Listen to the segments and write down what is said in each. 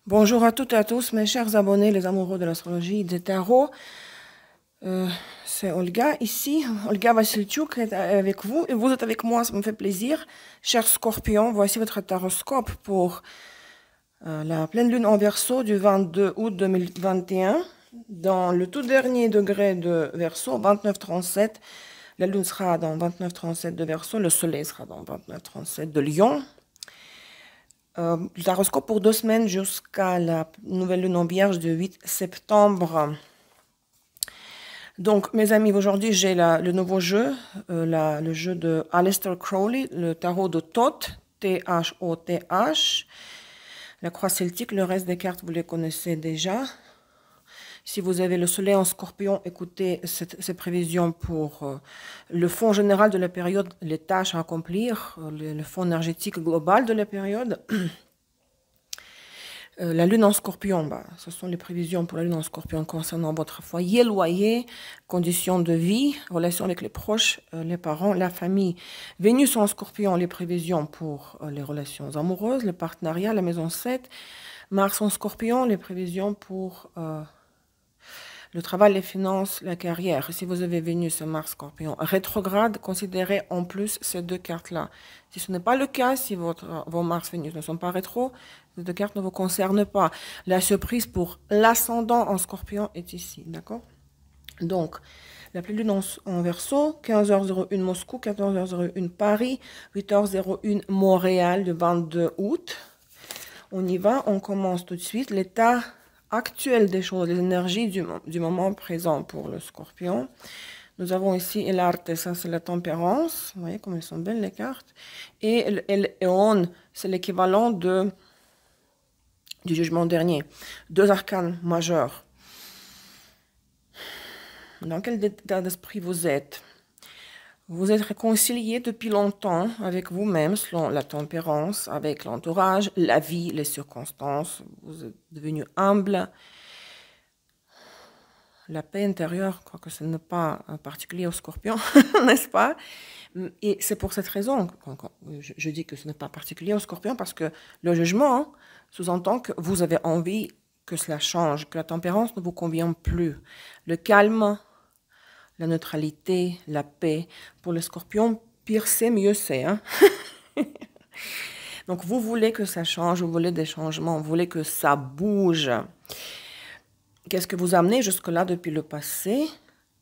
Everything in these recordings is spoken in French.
Bonjour à toutes et à tous, mes chers abonnés, les amoureux de l'astrologie et des tarots. C'est Olga ici, Olga Vassilchuk est avec vous et vous êtes avec moi, ça me fait plaisir. Chers scorpions, voici votre taroscope pour la pleine lune en Verseau du 22 août 2021. Dans le tout dernier degré de Verseau, 29,37, la lune sera dans 29,37 de Verseau, le soleil sera dans 29,37 de Lion. L'horoscope pour 2 semaines jusqu'à la nouvelle lune en Vierge du 8 septembre. Donc, mes amis, aujourd'hui, j'ai le nouveau jeu, le jeu de Aleister Crowley, le tarot de Thoth, T-H-O-T-H. La croix celtique, le reste des cartes, vous les connaissez déjà. Si vous avez le soleil en scorpion, écoutez ces prévisions pour le fond général de la période, les tâches à accomplir, le fond énergétique global de la période. La lune en scorpion, ce sont les prévisions pour la lune en scorpion concernant votre foyer, loyer, conditions de vie, relations avec les proches, les parents, la famille. Vénus en scorpion, les prévisions pour les relations amoureuses, le partenariat, la maison 7. Mars en scorpion, les prévisions pour le travail, les finances, la carrière. Si vous avez Vénus et Mars Scorpion rétrograde, considérez en plus ces deux cartes-là. Si ce n'est pas le cas, si vos Mars Vénus ne sont pas rétro, ces deux cartes ne vous concernent pas. La surprise pour l'ascendant en Scorpion est ici, d'accord? Donc, la pleine lune en Verseau, 15h01 Moscou, 14h01 Paris, 8h01 Montréal, le 22 août. On y va, on commence tout de suite. L'état actuel des choses, les énergies du moment présent pour le Scorpion. Nous avons ici l'Arte, ça c'est la tempérance. Vous voyez comme elles sont belles les cartes. Et l'Éon, c'est l'équivalent du jugement dernier. Deux arcanes majeurs. Dans quel état d'esprit vous êtes? Vous êtes réconcilié depuis longtemps avec vous-même, selon la tempérance, avec l'entourage, la vie, les circonstances. Vous êtes devenu humble. La paix intérieure, quoique ce n'est pas particulier au Scorpion, n'est-ce pas? Et c'est pour cette raison que je dis que ce n'est pas particulier au Scorpion, parce que le jugement sous-entend que vous avez envie que cela change, que la tempérance ne vous convient plus. Le calme, la neutralité, la paix. Pour le Scorpion, pire c'est, mieux c'est. Hein? Donc vous voulez que ça change, vous voulez des changements, vous voulez que ça bouge. Qu'est-ce que vous amenez jusque-là depuis le passé?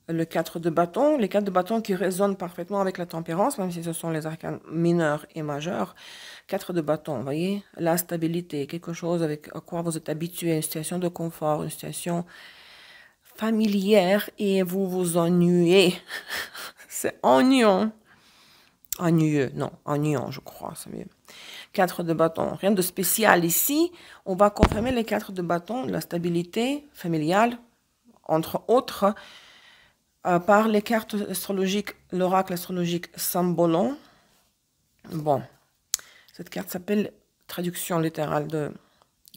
Le 4 de bâton, les 4 de bâton qui résonnent parfaitement avec la tempérance, même si ce sont les arcanes mineurs et majeurs. 4 de bâton, vous voyez, la stabilité, quelque chose avec à quoi vous êtes habitué, une situation de confort, une situation familière et vous vous ennuyez. C'est ennuyant. Ennuyeux, non, ennuyant, je crois, c'est mieux. 4 de bâton, rien de spécial ici. On va confirmer les 4 de bâton, la stabilité familiale, entre autres, par les cartes astrologiques, l'oracle astrologique Sambolon. Bon, cette carte s'appelle, traduction littérale de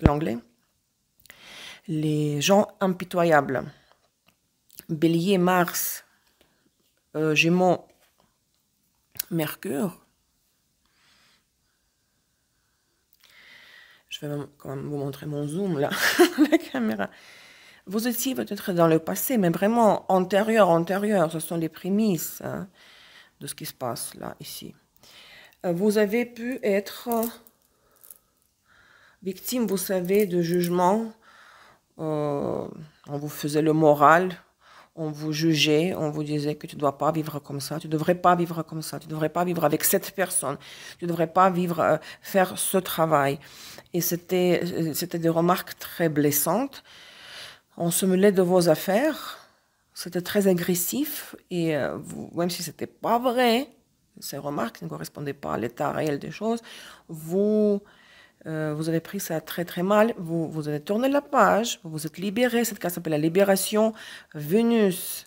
l'anglais, les gens impitoyables. Bélier, Mars, Gémeaux, Mercure. Je vais quand même vous montrer mon zoom là, la caméra. Vous étiez peut-être dans le passé, mais vraiment antérieur, ce sont les prémices hein, de ce qui se passe là, ici. Vous avez pu être victime, vous savez, de jugements. On vous faisait le moral, on vous jugeait, on vous disait que tu ne dois pas vivre comme ça, tu ne devrais pas vivre comme ça, tu ne devrais pas vivre avec cette personne, tu ne devrais pas vivre, faire ce travail. Et c'était des remarques très blessantes. On se mêlait de vos affaires, c'était très agressif et même si ce n'était pas vrai, ces remarques ne correspondaient pas à l'état réel des choses, vous avez pris ça très très mal, vous avez tourné la page, vous vous êtes libéré, cette carte s'appelle la libération, Vénus,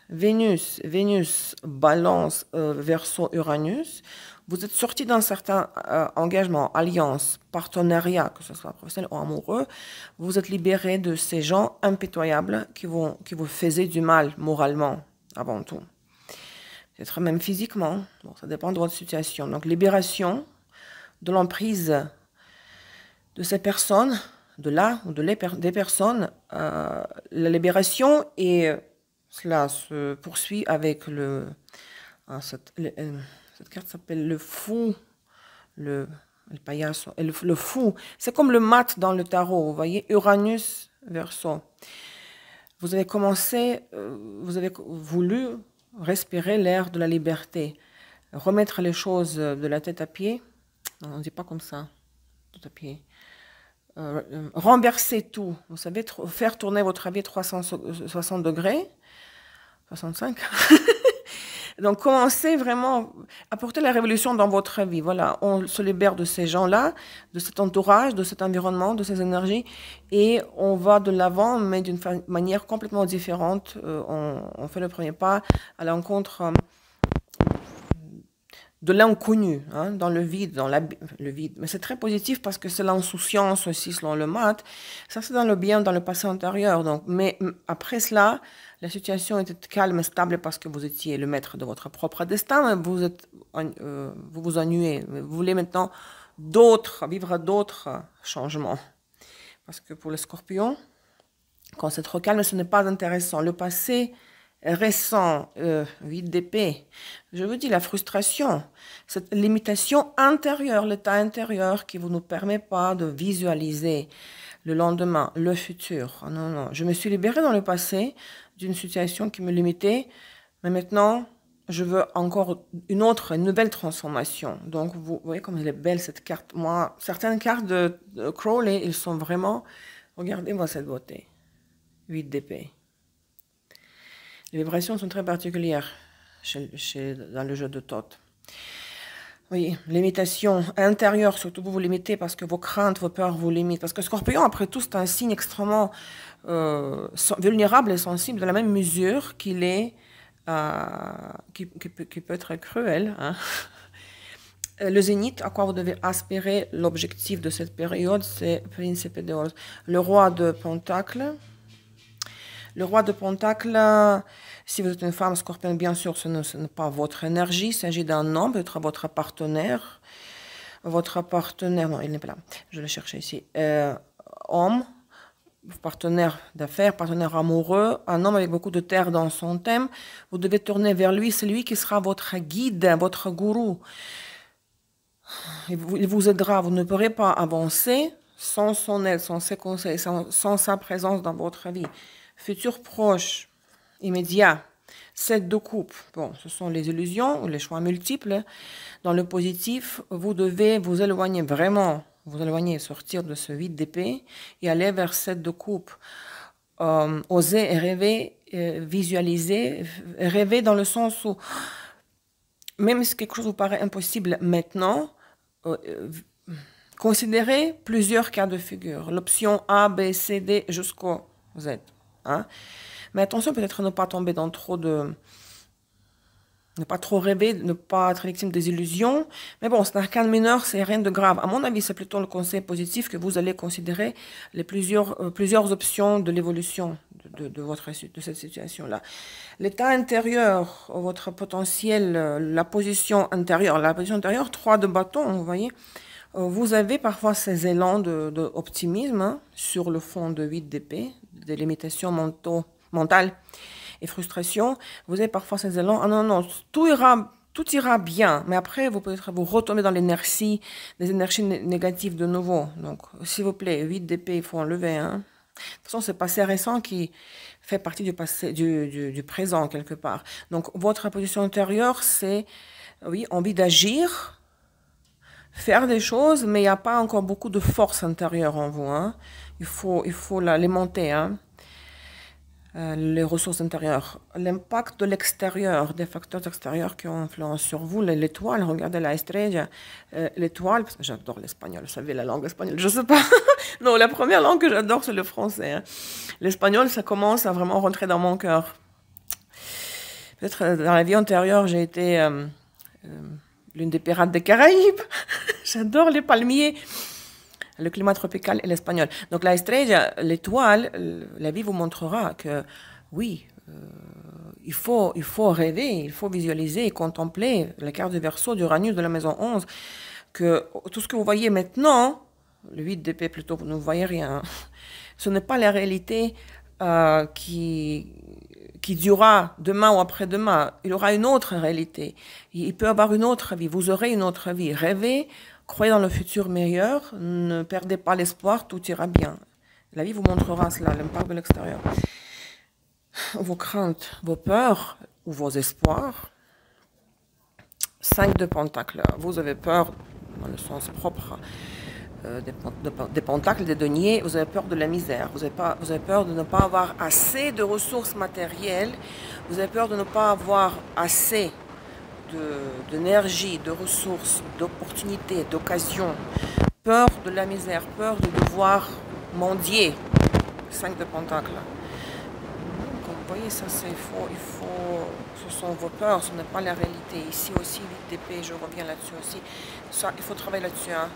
Balance, Verseau, Uranus, vous êtes sorti d'un certain engagement, alliance, partenariat, que ce soit professionnel ou amoureux, vous êtes libéré de ces gens impitoyables qui vous faisaient du mal moralement, avant tout. Peut-être même physiquement, bon, ça dépend de votre situation. Donc libération de l'emprise de ces personnes là ou des personnes, la libération et cela se poursuit avec cette carte s'appelle le fou, le payaso, et le fou. C'est comme le mat dans le tarot, vous voyez, Uranus, Verseau. Vous avez commencé, vous avez voulu respirer l'air de la liberté, remettre les choses de la tête à pied. Non, on ne dit pas comme ça, tête à pied. Renverser tout, vous savez, faire tourner votre avis 360 degrés, 65. Donc, commencez vraiment à apporter la révolution dans votre vie. Voilà, on se libère de ces gens-là, de cet entourage, de cet environnement, de ces énergies, et on va de l'avant, mais d'une manière complètement différente. On fait le premier pas à l'encontre de l'inconnu, hein, dans le vide, le vide. Mais c'est très positif parce que c'est l'insouciance aussi, selon le mat. Ça, c'est dans le bien, dans le passé antérieur. Donc, mais après cela, la situation était calme et stable parce que vous étiez le maître de votre propre destin. Mais vous vous ennuyez. Vous voulez maintenant vivre d'autres changements. Parce que pour le scorpion, quand c'est trop calme, ce n'est pas intéressant. Le passé récent, 8 d'épée, je vous dis la frustration, cette limitation intérieure, l'état intérieur qui ne nous permet pas de visualiser le lendemain, le futur. Non, non, je me suis libérée dans le passé d'une situation qui me limitait, mais maintenant, je veux encore une nouvelle transformation. Donc, vous voyez comme elle est belle cette carte. Moi, certaines cartes de Crowley, ils sont vraiment, regardez-moi cette beauté, 8 d'épée. Les vibrations sont très particulières dans le jeu de Thoth. Oui, limitation intérieure, surtout vous limitez parce que vos craintes, vos peurs vous limitent. Parce que Scorpion, après tout, c'est un signe extrêmement vulnérable et sensible, de la même mesure qu'il est, qui peut être cruel. Hein. Le zénith, à quoi vous devez aspirer, l'objectif de cette période, c'est Principe d'Or. Le roi de Pentacles. Le roi de Pentacle, si vous êtes une femme scorpion, bien sûr, ce n'est pas votre énergie. Il s'agit d'un homme, peut-être votre partenaire. Votre partenaire, non, il n'est pas là. Je le cherchais ici. Homme, partenaire d'affaires, partenaire amoureux, un homme avec beaucoup de terre dans son thème. Vous devez tourner vers lui. C'est lui qui sera votre guide, votre gourou. Il vous aidera. Vous ne pourrez pas avancer sans son aide, sans ses conseils, sans sa présence dans votre vie. Futur proche, immédiat, 7 de coupe. Bon, ce sont les illusions ou les choix multiples. Dans le positif, vous devez vous éloigner vraiment, sortir de ce 8 d'épée et aller vers 7 de coupe. Oser et rêver, visualiser, rêver dans le sens où, même si quelque chose vous paraît impossible maintenant, considérez plusieurs cas de figure. L'option A, B, C, D jusqu'au Z. Hein? Mais attention, peut-être ne pas tomber dans ne pas trop rêver, ne pas être victime des illusions. Mais bon, c'est un arcane mineur, c'est rien de grave. À mon avis, c'est plutôt le conseil positif que vous allez considérer plusieurs options de l'évolution de cette situation-là. L'état intérieur, votre potentiel, la position intérieure, 3 de bâton, vous voyez. Vous avez parfois ces élans d'optimisme hein, sur le fond de 8 d'épée, des limitations mentales et frustration. Vous avez parfois ces élans, ah non, non, tout ira bien, mais après, vous peut-être vous retomber dans l'énergie, des énergies négatives de nouveau. Donc, s'il vous plaît, 8 d'épée, il faut enlever. Hein. De toute façon, c'est le passé récent qui fait partie du passé, du présent, quelque part. Donc, votre position intérieure, c'est, oui, envie d'agir, faire des choses, mais il n'y a pas encore beaucoup de force intérieure en vous. Hein. Il faut les monter, hein. Les ressources intérieures. L'impact de l'extérieur, des facteurs extérieurs qui ont influence sur vous, l'étoile, regardez la estrella, l'étoile, parce que j'adore l'espagnol, vous savez, la langue espagnole, je ne sais pas. Non, la première langue que j'adore, c'est le français. Hein. L'espagnol, ça commence à vraiment rentrer dans mon cœur. Peut-être dans la vie antérieure, j'ai été l'une des pirates des Caraïbes. J'adore les palmiers, le climat tropical et l'espagnol. Donc la estrella, l'étoile, la vie vous montrera que oui, il faut rêver, il faut visualiser et contempler la carte du Verseau, d'Uranus, de la maison 11, que tout ce que vous voyez maintenant, le 8 d'épée plutôt, vous ne voyez rien. Ce n'est pas la réalité qui durera demain ou après-demain. Il aura une autre réalité. Il peut avoir une autre vie. Vous aurez une autre vie. Rêvez, croyez dans le futur meilleur, ne perdez pas l'espoir, tout ira bien. La vie vous montrera cela, l'impact de l'extérieur. Vos craintes, vos peurs ou vos espoirs. 5 de pentacles. Vous avez peur, dans le sens propre, des pentacles, des deniers, vous avez peur de la misère, vous avez peur de ne pas avoir assez de ressources matérielles, vous avez peur de ne pas avoir assez d'énergie, de ressources, d'opportunités, d'occasions, peur de la misère, peur de devoir mendier. 5 de pentacles. Comme vous voyez, ça c'est faux, ce sont vos peurs, ce n'est pas la réalité. Ici aussi, 8 d'épée, je reviens là-dessus aussi. Ça, il faut travailler là-dessus. Hein.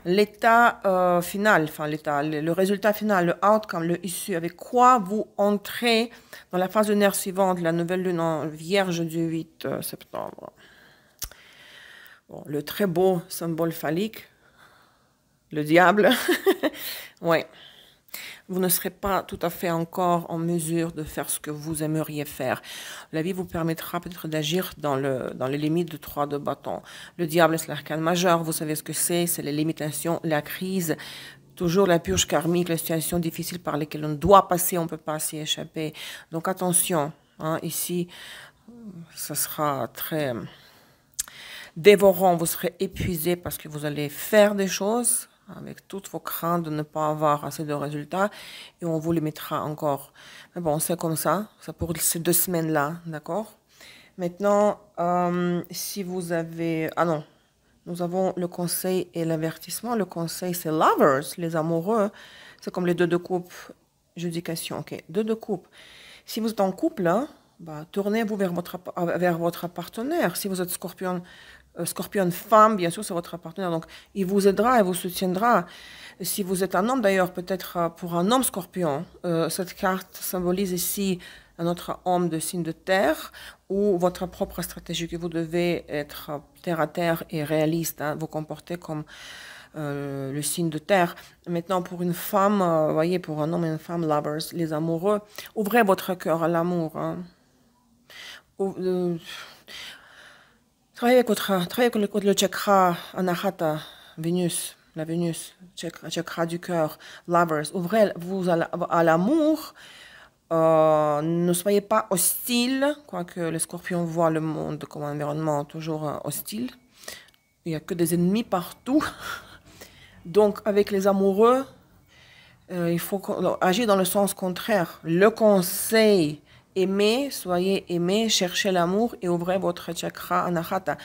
L'état final, enfin le résultat final, le outcome, le issu, avec quoi vous entrez dans la phase lunaire suivante, la nouvelle lune en Vierge du 8 septembre. Bon, le très beau symbole phallique, le diable, oui. Vous ne serez pas tout à fait encore en mesure de faire ce que vous aimeriez faire. La vie vous permettra peut-être d'agir dans les limites de 3 de bâton. Le diable, c'est l'arcane majeur, vous savez ce que c'est les limitations, la crise, toujours la purge karmique, les situations difficiles par lesquelles on doit passer, on ne peut pas s'y échapper. Donc attention, hein, ici, ça sera très dévorant, vous serez épuisé parce que vous allez faire des choses avec toutes vos craintes de ne pas avoir assez de résultats, et on vous les mettra encore. Mais bon, c'est comme ça, c'est pour ces 2 semaines-là, d'accord? Maintenant, si vous avez... Ah non, nous avons le conseil et l'avertissement. Le conseil, c'est lovers, les amoureux. C'est comme les 2 de coupe, judication, ok. 2 de coupe. Si vous êtes en couple, hein, bah, tournez-vous vers votre partenaire. Si vous êtes scorpion femme, bien sûr, c'est votre partenaire. Donc, il vous aidera et vous soutiendra. Si vous êtes un homme, d'ailleurs, peut-être pour un homme scorpion, cette carte symbolise ici un autre homme de signe de terre ou votre propre stratégie, que vous devez être terre à terre et réaliste, hein, vous comporter comme le signe de terre. Maintenant, pour une femme, vous voyez, pour un homme et une femme, lovers, les amoureux, ouvrez votre cœur à l'amour. Hein. Travaillez avec le chakra Anahata, Vénus, la Vénus, chakra du cœur, lovers. Ouvrez-vous à l'amour. Ne soyez pas hostile, quoique les scorpions voient le monde comme un environnement toujours hostile. Il n'y a que des ennemis partout. Donc, avec les amoureux, il faut agir dans le sens contraire. Le conseil, aimez, soyez aimés, cherchez l'amour et ouvrez votre chakra Anahata.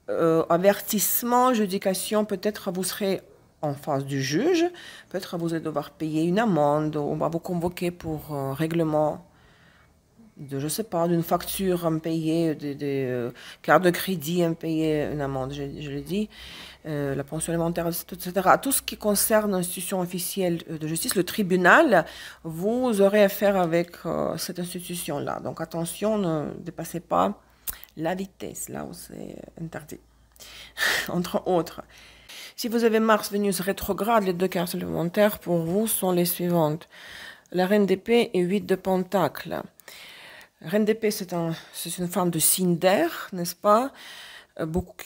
Avertissement, judication, peut-être vous serez en face du juge, peut-être vous allez devoir payer une amende, on va vous convoquer pour règlement de, je sais pas, d'une facture impayée, des cartes de crédit impayées, une amende, je l'ai dit, la pension alimentaire, etc. Tout ce qui concerne l'institution officielle de justice, le tribunal, vous aurez affaire avec cette institution-là. Donc attention, ne dépassez pas la vitesse, là où c'est interdit, entre autres. Si vous avez Mars, Vénus rétrograde, les 2 cartes supplémentaires pour vous sont les suivantes. La Reine d'épée et 8 de Pentacles. Reine d'épée, c'est une femme de signe d'air, n'est-ce pas?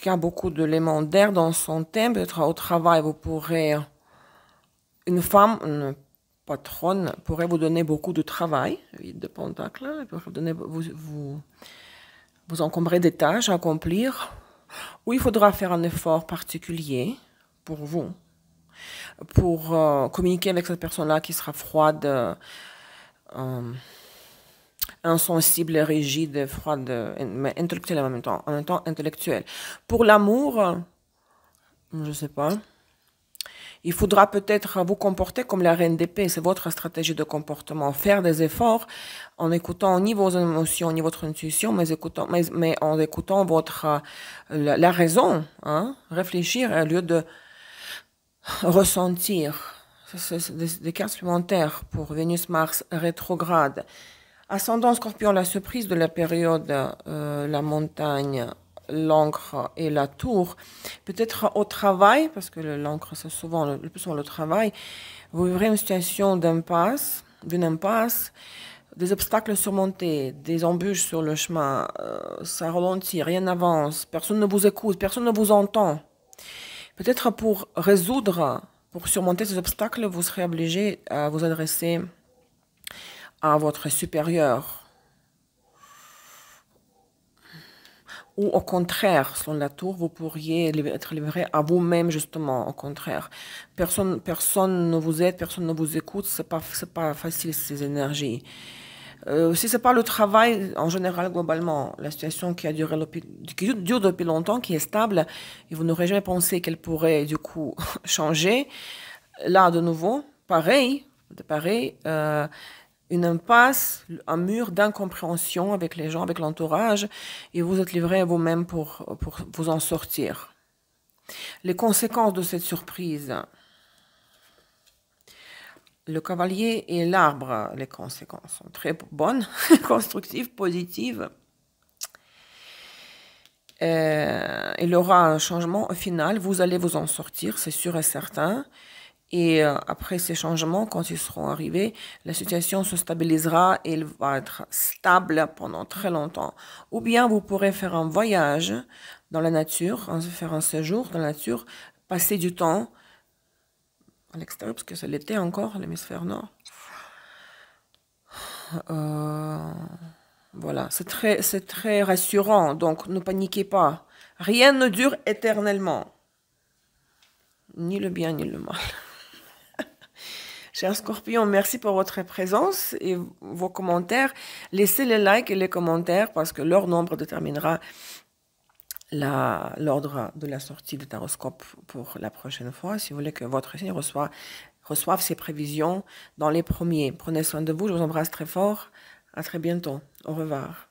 Qui a beaucoup d'éléments d'air dans son thème. Peut-être au travail, vous pourrez... Une femme, une patronne, pourrait vous donner beaucoup de travail. 8 de Pentacles, elle pourrait vous encombrer des tâches à accomplir. Ou il faudra faire un effort particulier pour vous, pour communiquer avec cette personne-là qui sera froide, insensible, rigide, froide, mais intellectuelle en même temps intellectuelle. Pour l'amour, je ne sais pas, il faudra peut-être vous comporter comme la Reine d'épée, c'est votre stratégie de comportement, faire des efforts en écoutant ni vos émotions, ni votre intuition, mais en écoutant la raison, hein, réfléchir au lieu de ressentir. C'est des cartes supplémentaires pour Vénus-Mars rétrograde. Ascendant Scorpion, la surprise de la période, la montagne, l'encre et la tour. Peut-être au travail, parce que l'encre, c'est souvent le plus souvent le travail, vous vivrez une situation d'une impasse, des obstacles surmontés, des embûches sur le chemin, ça ralentit, rien n'avance, personne ne vous écoute, personne ne vous entend. Peut-être pour surmonter ces obstacles, vous serez obligé à vous adresser à votre supérieur. Ou au contraire, selon la tour, vous pourriez être livré à vous-même, justement, au contraire. Personne ne vous aide, personne ne vous écoute, c'est pas facile, ces énergies. Si c'est pas le travail, en général, globalement, la situation qui dure depuis longtemps, qui est stable, et vous n'aurez jamais pensé qu'elle pourrait, du coup, changer. Là, de nouveau, pareil, une impasse, un mur d'incompréhension avec les gens, avec l'entourage, et vous êtes livré à vous-même pour vous en sortir. Les conséquences de cette surprise. Le cavalier et l'arbre, les conséquences sont très bonnes, constructives, positives. Il y aura un changement au final, vous allez vous en sortir, c'est sûr et certain. Et après ces changements, quand ils seront arrivés, la situation se stabilisera et elle va être stable pendant très longtemps. Ou bien vous pourrez faire un voyage dans la nature, faire un séjour dans la nature, passer du temps à l'extérieur, parce que c'est l'été encore, l'hémisphère nord. Voilà, c'est très rassurant, donc ne paniquez pas. Rien ne dure éternellement. Ni le bien, ni le mal. Chers Scorpions, merci pour votre présence et vos commentaires. Laissez les likes et les commentaires parce que leur nombre déterminera l'ordre de la sortie de Taroscope pour la prochaine fois. Si vous voulez que votre signe reçoive ses prévisions dans les premiers. Prenez soin de vous, je vous embrasse très fort. À très bientôt. Au revoir.